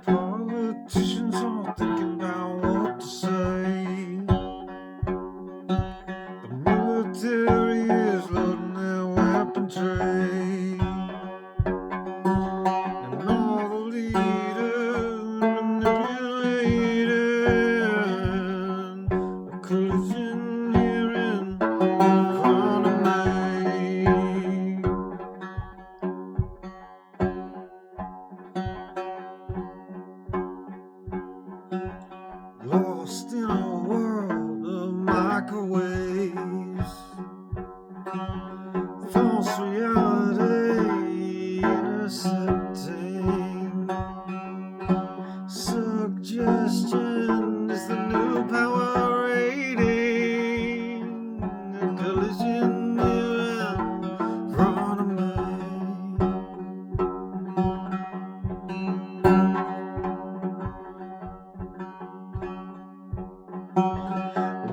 Politicians all thinking about what to say. The military is loading their weapon tray. And all the leaders manipulating a collision here in front of me. Lost in a world of microwaves, false reality intercepting. Suggestion is the new power rating. A collision here in front of me.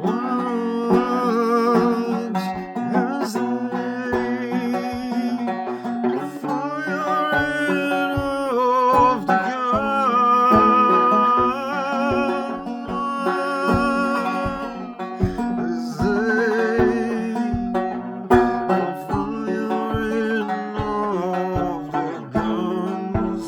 Watch as they firing off the gun. As they firing off the guns.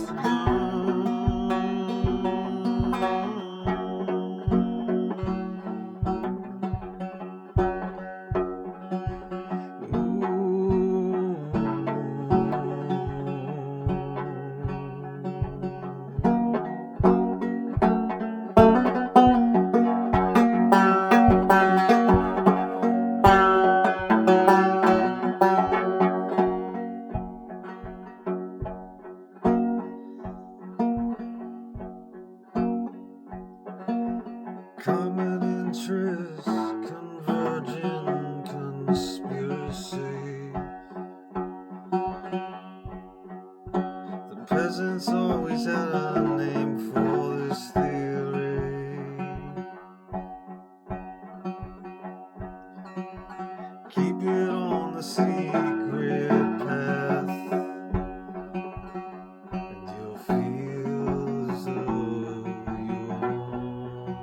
Common interest, converging conspiracy. The peasants always had a name for this theory. Keep it on the secret path, and you'll feel as though you own.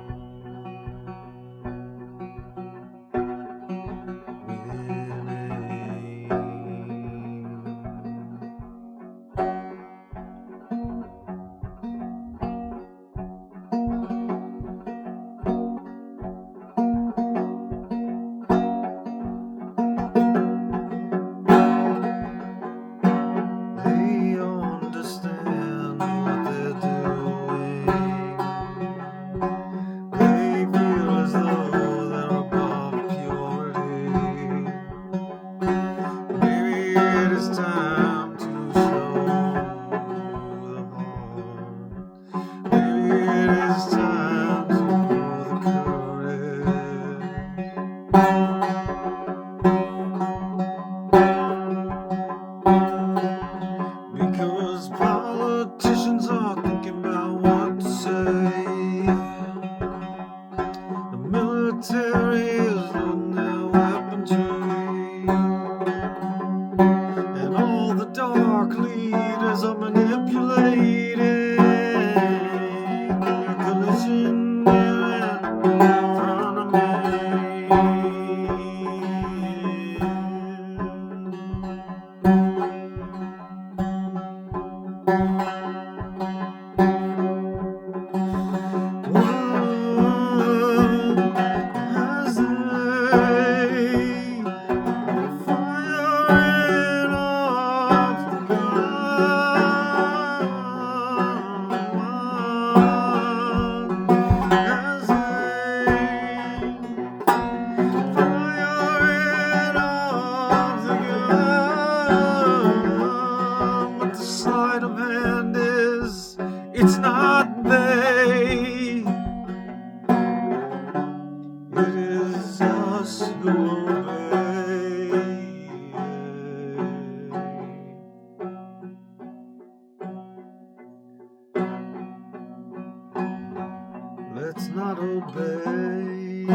let's not obey.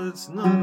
Let's not